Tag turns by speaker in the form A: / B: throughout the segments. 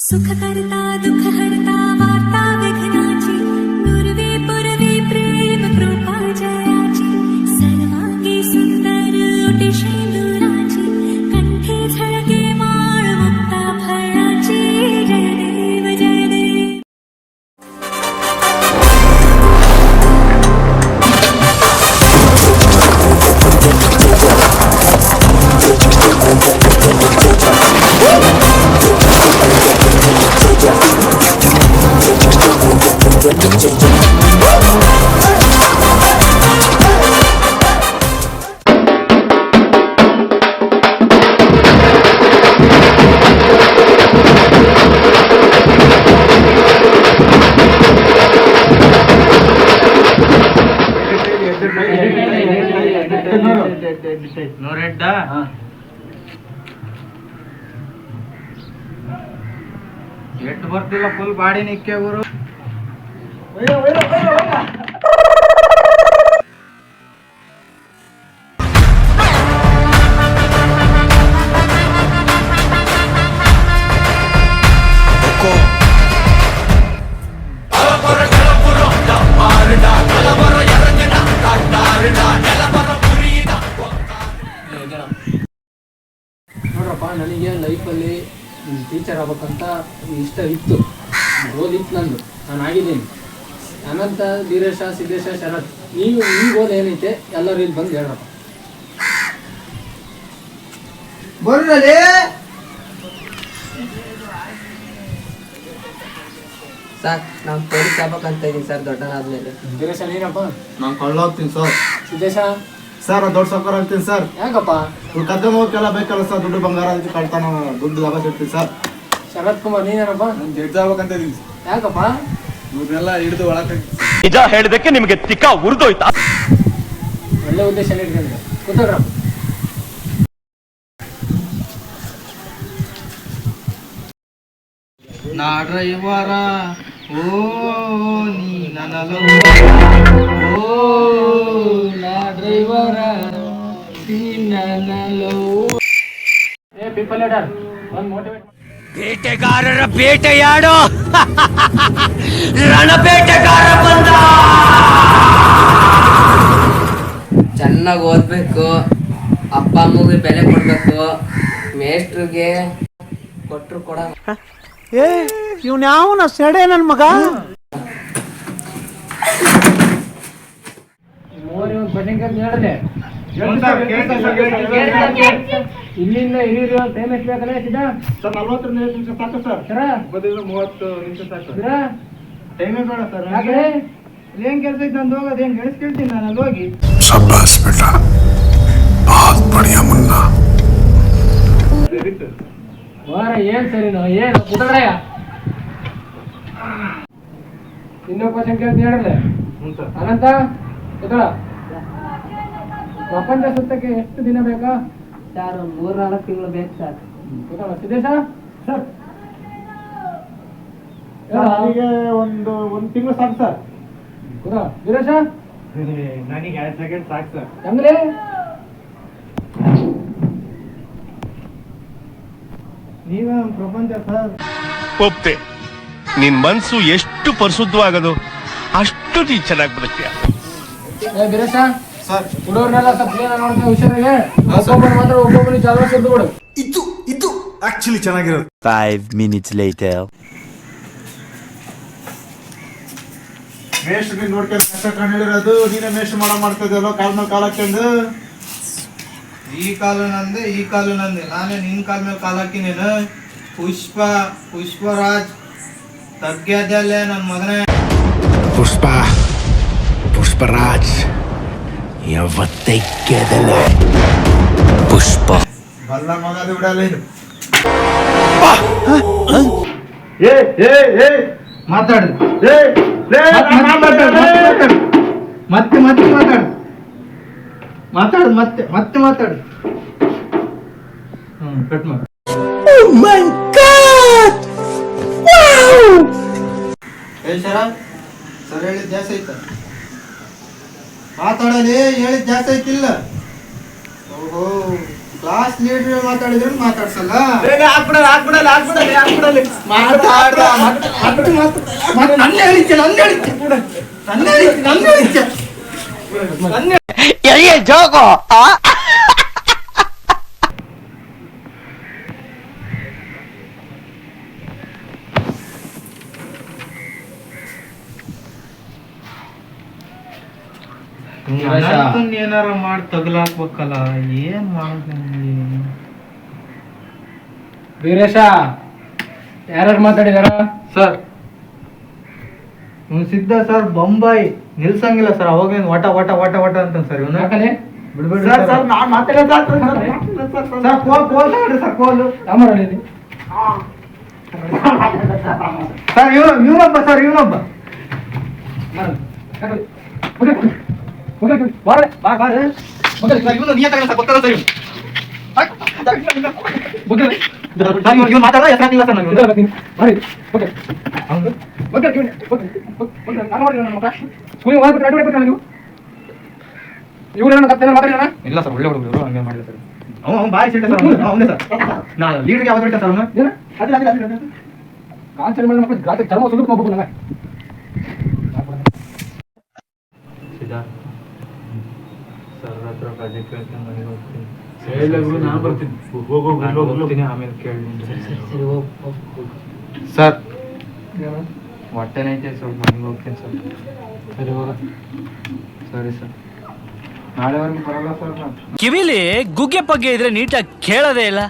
A: सुख करता दुख हरता वार्ता विघ्नाची पूर्वे पूर्वे प्रेम कृपा जयाची सर्वांगी सुंदर उटी शेंदुराची कंठे झळके माळ मुक्ता फळाची जय देव जय देव.
B: ಎಷ್ಟು ಬರ್ತಿಲ್ಲ ಫುಲ್ ಬಾಡಿ ನಿಕ್ಕೆ ಗುರು.
C: ನೋಡ್ರಪ್ಪ, ನನಗೆ ಲೈಫಲ್ಲಿ ಟೀಚರ್ ಆಗ್ಬೇಕಂತ ಇಷ್ಟ ಇತ್ತು, ಗೋಲ್ ಇತ್ತು ನಂದು. ನಾನು ಆಗಿದ್ದೀನಿ. ಅನಂತ, ಧೀರೇಶ, ಸಿದ್ದೇಶ, ಶರತ್, ನೀವು ಗೋಲ್ ಏನೈತೆ ಎಲ್ಲರೂ ಇಲ್ಲಿ ಬಂದು ಹೇಳ್ರಪ್ಪ.
B: ಬರ್ರಲ್ಲಿ
D: ಸರ್, ನಾವು ಪೊಲೀಸ್ ಆಗ್ಬೇಕಂತ ಇದ್ದೀನಿ ಸರ್ ದೊಡ್ಡನಾದ್ಮೇಲೆ.
C: ಧೀರೇಶ ನೀನಪ್ಪ?
B: ನಾನು ಕಳ್ಳ ಹೋಗ್ತೀನಿ ಸರ್.
C: ಸಿದ್ದೇಶ?
B: ಸರ್ ದೊಡ್ಡ ಸಾವುಕಾರ ಅಂತೀನಿ ಸರ್.
C: ಯಾಕಪ್ಪ?
B: ಕದ್ದು ಹೋಗ್ಕೆಲ್ಲ ಬೇಕಲ್ಲ ಸರ್, ದುಡ್ಡು ಬಂಗಾರ ಅದಕ್ಕೆ ಕಳ್ತಾನ ದುಡ್ಡು ಲಾಭ ಸಿಗ್ತೀನಿ ಸರ್.
C: ಶರತ್ ಕುಮಾರ್ ನೀನೇನಪ್ಪ?
B: ನಾನು ಜಡ್ಜ್ ಆಗ್ಬೇಕಂತ ಇದ್ದೀನಿ.
C: ಯಾಕಪ್ಪ?
B: ಇವ್ರನ್ನೆಲ್ಲ ಹಿಡಿದು ಒಳಗೆ
E: ನಿಜ ಹೇಳಿದಕ್ಕೆ ನಿಮಗೆ ತಿಕ್ಕ ಉರಿದೋಯ್ತಾ?
C: ಒಳ್ಳೆ ಉದ್ದೇಶ ಇಟ್ಕೊಂಡ್ರೆ ಕೂತ್ಕೊಳ್ರಪ್ಪ.
B: ನಾ ಡ್ರೈವರ ಓ ನೀ ನನ್ನ
C: ಓ ನಾ ಡ್ರೈವರ ನೀ ನನ್ನ ಲವ್. ಏ ಪೀಪಲ್ ಲೀಡರ್, ಒಂದು ಮೋಟಿವೇಟ್.
E: ಬೇಟೆಗಾರರ ಬೇಟೆಯಾಡೋ ರಣಬೇಟೆಗಾರ ಬಂದ.
D: ಚೆನ್ನಾಗಿ ಓದಬೇಕು, ಅಪ್ಪ ಅಮ್ಮಗೆ ಬೆಲೆ ಕೊಡಬೇಕು, ಮೇಸ್ಟ್ರಿಗೆ ಕೊಟ್ಟರು ಕೊಡ.
F: ಇವ್ನ್ಯಾವನ ಸೆಡೆ ನನ್ನ ಮಗ.
C: ಮೂವರು ಬಡ್ಡಿಂಗ್ ಹೇಳಿದೆ. ಇಲ್ಲಿಂದ ಇಲ್ಲಿರೋ ಟೈಮ್ ಎಷ್ಟು ಬೇಕಲ್ಲ? ಸಿದ್ಧ
B: ಸರ್ 40 ನಿಮಿಷ ಸಾಕು ಸರ್.
C: ಸರ
B: 30 ನಿಮಿಷ ಸಾಕು
C: ಸರ.
B: ಟೈಮೇ ಬೇಡ ಸರ್.
C: ಯಾಕೆ?
B: ಏನ್ ಕೆಲಸ ಐತೆ ನಂದು ಹೋಗೋದು, ಹೆಂಗ್ ಗಳಿಸ್ಕೊಳ್ತೀನಿ ನಾನು ಅಲ್ಲಿ ಹೋಗಿ.
G: शाबाश बेटा, बहुत बढ़िया मुन्ना.
C: ವಾರ ಏನ್ ಸರಿನೋ ಏನು ಕುಟಗಡೆಯ? ಇನ್ನೊಂದು ಕ್ವಶನ್ ಕೇಳ್ತೀನಿ ಹೇಳಿದ್ರೆ. ಅನಂತ ಕುತಳ, ಪ್ರಪಂಚ ಸುತ್ತಕ್ಕೆ ಎಷ್ಟು ದಿನ ಬೇಕಾ?
D: ಸರ್, 3-4 ತಿಂಗಳು ಬೇಕು ಸರ್.
C: ಕುತಳ. ಸಿದ್ದೇಶ
B: ಸರ್ ನನಗೆ ಒಂದು ತಿಂಗಳು ಸಾಕು ಸರ್.
C: ಕುತಳ. ವೀರೇಶ
B: ನನಗೆ 2 ಸೆಕೆಂಡ್ ಸಾಕು ಸರ್.
C: ಚಂದ್ರೇ
B: ನೀವೇ ಪ್ರಪಂಚ ಸರ್.
E: ಒಪ್ತೆ, ನಿನ್ ಮನ್ಸು ಎಷ್ಟು ಪರಿಶುದ್ಧವಾಗದು ಅಷ್ಟು ನೀ ಚೆನ್ನಾಗಿ ಬದುಕ್ತೀಯ.
C: ವೀರೇಶ
B: ಸರ್
C: ಹುಡುಗರನ್ನೆಲ್ಲ ಸ್ವಲ್ಪ ಕ್ಲೀನ್ ನೋಡ್ತೀನಿ, ಹುಷಾರಿಗೆ. ಒಬ್ಬೊಬ್ಬರು ಮಾತ್ರ ಒಬ್ಬೊಬ್ಬರು ಚಾಲ ಸಿದ್ದು ಬಿಡು.
G: ಇದು ಆಕ್ಚುಲಿ ಚೆನ್ನಾಗಿರೋದು.
E: 5 minutes later.
B: ಮೇಷ್ಟ್ರು ನೀನು ನೋಡ್ಕೊಂಡು ಕಷ್ಟ ಹೇಳಿರೋದು, ನೀನೇ ಮೇಷ್ಟ್ರು ಮಾಡ್ತಾ ಇದ್ದಲ್ಲ, ಕಾಲ್ ಮೇಲೆ ಕಾಲು ಹಾಕ್ಕೊಂಡು. ಈ ಕಾಲು ನಂದೆ, ಈ ಕಾಲು ನಂದೆ, ನಾನೇ ನಿನ್ನ ಕಾಲ ಮೇಲೆ ಕಾಲು ಹಾಕಿನೇನು. ಪುಷ್ಪರಾಜ್ ತಗ್ಗ್ಯದಲ್ಲೇ ನನ್ನ ಮಗನೇ.
G: ಪುಷ್ಪರಾಜ್ ಯಾವತ್ತೈಕ್ಯದಲ್ಲ.
E: ಪುಷ್ಪ
B: ಬಲ್ಲ ಮಗದು ಬಿಡಲ್ಲ ಇದು. ಮಾತಾಡು. ಮತ್ತೆ ಮಾತಾಡು. ಕಟ್ ಮಾಡು. ಸರ್ ಹೇಳಿದ್ ಜಾಸ್ತಿ ಐತ ಮಾತಾಡಲಿ, ಹೇಳಿದ್ ಜಾಸ್ತಿ ಐತಿಲ್ಲ. ಓಹೋ ಕ್ಲಾಸ್ ಲೀಡರ್ ಮಾತಾಡಿದ್ರೆ ಮಾತಾಡ್ಸಲ್ಲ. ಏನಾರ ಮಾಡಿ ತಗಲಾಕ್ಬೇಕಲ್ಲ, ಏನ್ ಮಾಡೋದು?
C: ವೀರೇಶ ಯಾರು ಮಾತಾಡಿದಾರ
B: ಸರ್ ಇವ್ನು ಸಿದ್ಧ ಸರ್, ಬೊಂಬಾಯಿ ನಿಲ್ಸಂಗಿಲ್ಲ ಸರ್. ಅವಾಗೇನು ವಟ ವಟ ವಟ ವಟ ಅಂತ ಸರ್ ಇವನು.
C: ಯಾಕಲೆ
B: ಬಿಡ್ಬೇಡ್ರಿ ಸರ್. ನಾನ್ ಮಾತಾಡೋದು ಸರ್, ಕೋಲ್ ತಗೊಳ್ರಿ ಸರ್, ಕೋಲು. ಸರ್ ಇವನೊಬ್ಬ ಸರ್, ಇವನೊಬ್ಬ ಮಾತಾಡೋ ಹೆಸರಾಗಿಲ್ಲ ಸರ್ ನನಗೆ. ಇಲ್ಲ ಸರ್, ಒಳ್ಳೆ ಹುಡುಗರು ಹಂಗೆ ಮಾಡಿಲ್ಲ ಸರ್. ಅವ್ನು ಬಾಯ್ ಸಿಟ್ಟ ಸರ್, ಅವನೇ ಸರ್. ನಾ ಲೀಡರ್ಗೆ ಯಾವ್ದು ಬಿಟ್ಟ ಸರ್ ಅವನು.
C: ಚರ್ಮ ಸುಡುತ್ತ ಹೋಗ್ಬೇಕು ನಂಗೆ.
B: ಸರ್ ಹತ್ರ ರಜೆ ಕೇಳ್ತೀನಿ, ಮನೆಗೆ ಹೋಗ್ತೀನಿ.
G: ನಾನು ಬರ್ತೀನಿ.
B: ಹೋಗ್ತೀನಿ, ಆಮೇಲೆ ಕೇಳಿ ಸರ್. ಹೊಟ್ಟೆನೈತೆ ಸ್ವಲ್ಪ, ಮನೆಗೆ ಹೋಗ್ತೀನಿ ಸರ್.
C: ಸರಿ ಹೋಗ.
B: ಸರಿ ಸರ್, ನಾಳೆವರೆಗೂ ಬರಲ್ಲ ಸರ್ ನಾನು.
F: ಕಿವಿಲಿ ಗುಗ್ಗೆ ಪಗ್ಗೆ ಇದ್ರೆ ನೀಟಾಗಿ ಕೇಳೋದೇ ಇಲ್ಲ.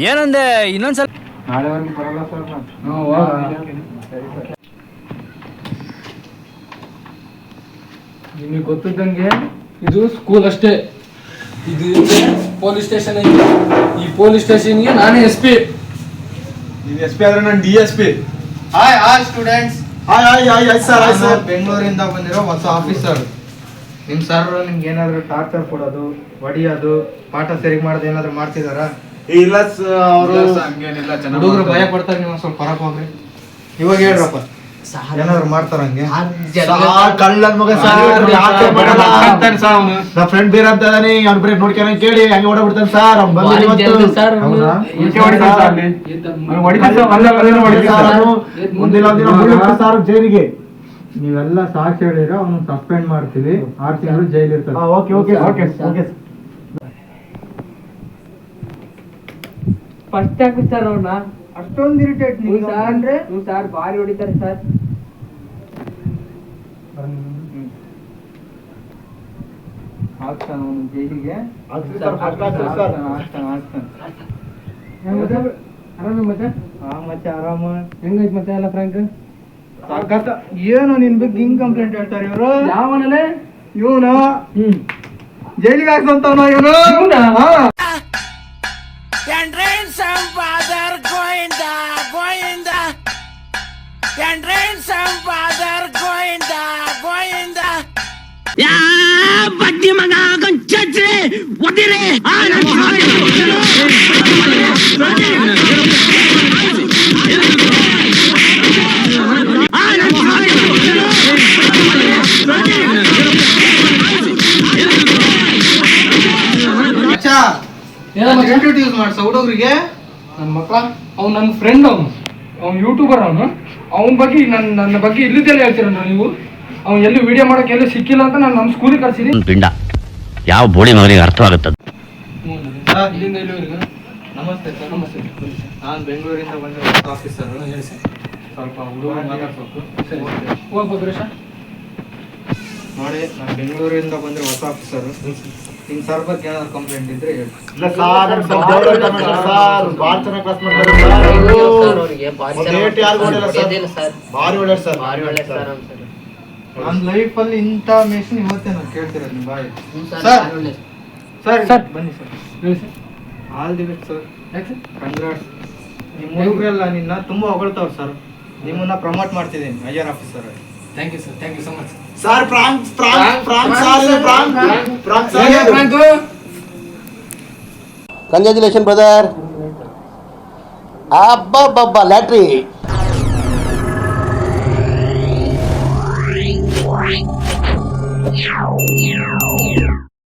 F: ಏನಂದೆ ಇನ್ನೊಂದ್ಸಲ?
B: ನಾಳೆವರೆಗೂ ಬರಲ್ಲ ಸರ್ ನಾನು. ಸರಿ ಸರ್.
C: ನಿಮಗೆ ಗೊತ್ತಿದ್ದಂಗೆ ಇದು ಸ್ಕೂಲ್ ಅಷ್ಟೇ, ಇದು ಪೊಲೀಸ್ ಸ್ಟೇಷನ್ ಐತಿ. ಈ ಪೊಲೀಸ್ ಸ್ಟೇಷನ್ಗೆ ನಾನೇ SP.
G: ನೀನ್ SP ಆದ್ರೆ ನಾನು DSP.
B: Hi students.
G: Hi sir.
B: ಬೆಂಗಳೂರಿಂದ ಬಂದಿರೋ ಹೊಸ ಆಫೀಸರ್. ನಿಮ್ ಸರ್ ನಿಮ್ಗೆ ಏನಾದ್ರು ಟಾರ್ಚರ್ ಕೊಡೋದು, ಹೊಡಿಯೋದು, ಪಾಠ ಸರಿಗ್ ಮಾಡೋದು ಏನಾದ್ರು ಮಾಡ್ತಿದಾರಾ?
G: ಇಲ್ಲ ಸರ್, ಅವರು ಹಂಗೇನಿಲ್ಲ,
B: ಹುಡುಗರು ಭಯ ಪಡ್ತಾರೆ. ನೀವು ಸ್ವಲ್ಪ ಹೊರಗೆ ಹೋಗ್ರಿ. ಇವಾಗ ಹೇಳ್ರಪ್ಪ, ಏನಾದ್ರು ಮಾಡ್ತಾರ ಹಂಗೆ?
G: ಕಳ್ಳನ್ ಮಗ ಸರ್, ನಾ ಫ್ರೆಂಡ್ ಬೇರೆ ಅಂತ ಇದಾನೆ, ಅವ್ನ ಬ್ರೇಕ್ ನೋಡ್ಕೊಂಡ್ ಕೇಳಿ ಹಂಗೆ ಓಡಾಡ್ಬಿಡ್ತಾನೆ ಸರ್. ಅವ್ನು ಬಂದಿಲ್ಲ ಇವತ್ತು. ಮುಂದಿನ ದಿನ ಸರ್ ಜೈಲಿಗೆ.
B: ನೀವೆಲ್ಲ ಸಾಕ್ಷಿ ಹೇಳಿದ್ರೆ ಅವನು ಸಸ್ಪೆಂಡ್ ಮಾಡ್ತೀವಿ, 6 ತಿಂಗಳು ಜೈಲ್ ಇರ್ತಾರೆ.
D: ಫಸ್ಟ್ ಯಾಕೆ ಸರ್ ಅವ್ರನ್ನ
B: ಅಷ್ಟೊಂದು ಇರಿಟೇಟ್
D: ಅಂದ್ರೆ ಸರ್ ಬಾರಿ ಹೊಡಿತಾರೆ ಸರ್.
B: ಹಾಕ್ತಾನ ಅವನು ಜೈಲಿಗೆ.
C: ಆರಾಮ ಮತ್ತೆ
B: ಮತ್ತೆ ಆರಾಮ.
C: ಹೆಂಗೈತ್ ಮತ್ತೆ ಎಲ್ಲ ಫ್ರಾಂಕ್?
B: ಏನು ನಿನ್ ಬಗ್ಗೆ ಹಿಂಗ್ ಕಂಪ್ಲೇಂಟ್ ಹೇಳ್ತಾರೆ ಇವರು?
C: ಯಾವನಲ್ಲೇ
B: ಇವನು ಜೈಲಿಗೆ ಹಾಕ್ಸಂತವನ ಇವನು. ಇಂಟ್ರೊಡ್ಯೂಸ್ ಮಾಡ್ಸ ಹುಡುಗರಿಗೆ.
C: ನನ್ನ ಮಕ್ಕಳ ಅವ್ನು ನನ್ನ ಫ್ರೆಂಡ್, ಅವ್ನು ಯೂಟ್ಯೂಬರ್. ಅವನ ಬಗ್ಗೆ ನನ್ನ ಬಗ್ಗೆ ಇಲ್ಲಿದ್ದೆಲ್ಲ ಹೇಳ್ತೀರಣ್ಣ ನೀವು. ಅವ್ನು ಎಲ್ಲಿ ವಿಡಿಯೋ ಮಾಡೋಕೆ ಎಲ್ಲೂ ಸಿಕ್ಕಿಲ್ಲ ಅಂತ ನಾನು ನಮ್ಮ ಸ್ಕೂಲಿಗೆ ಕಳ್ಸಿದೀನಿ.
F: ಪಿಂಡ ಯಾವ ಬೋಳಿ ಮಗನಿಗೆ ಅರ್ಥವಾಗುತ್ತದೆ?
C: ಇಲ್ಲಿಂದ ಇಲ್ಲಿವರೆಗೂ.
B: ನಮಸ್ತೆ ಸರ್.
C: ನಮಸ್ತೆ.
B: ನಾನು ಬೆಂಗಳೂರಿಂದ ಬಂದಿರೋ ಆಫೀಸರ್. ಸ್ವಲ್ಪ ಹುಡುಗ ಮಾತಾಡ್ಬೇಕು.
C: ಹೋಗ್ಬೋದು ವೀರೇಶ.
B: ನೋಡಿ, ನಾನು ಬೆಂಗಳೂರಿಂದ ಬಂದಿರೋ ಹೊಸ ಆಫೀಸರ್. ನಿಮ್ ಸರ್ ಬಗ್ಗೆ ಏನಾದ್ರು ಕಂಪ್ಲೇಂಟ್ ಇದ್ರೆ ಹೇಳಿ.
G: ಇಲ್ಲ ಸರ್, ಸರ್ ಭಾಳ ಚೆನ್ನಾಗಿ ಕ್ಲಾಸ್ ಮಾಡ್ತಾರೆ ಸರ್. ಭಾರಿ ಒಳ್ಳೆ ಸರ್.
B: ನನ್ನ ಲೈಫ್ ಅಲ್ಲಿ ಇಂಥ ಮೆಷಿನ್ ಇವತ್ತೇ ನಾನು ಕೇಳ್ತಿರೋದು ನಿಮ್ಮ ಬಾಯಿ. ಸರ್ ಬನ್ನಿ sir. All the best sir. Congrats. ನಿಮ್ಮ ಹುಡುಗರೆಲ್ಲ ನಿನ್ನ ತುಂಬಾ ಹೊಗಳ್ತಾವ್ರು ಸರ್. ನಿಮ್ಮನ್ನ ಪ್ರಮೋಟ್ ಮಾಡ್ತಿದ್ದೀನಿ higher officer.
C: Thank you sir, thank you so much
G: sir. Frank
H: congratulation brother. ಅಬ್ಬಬ್ಬಬ್ಬ ಲ್ಯಾಟ್ರಿ.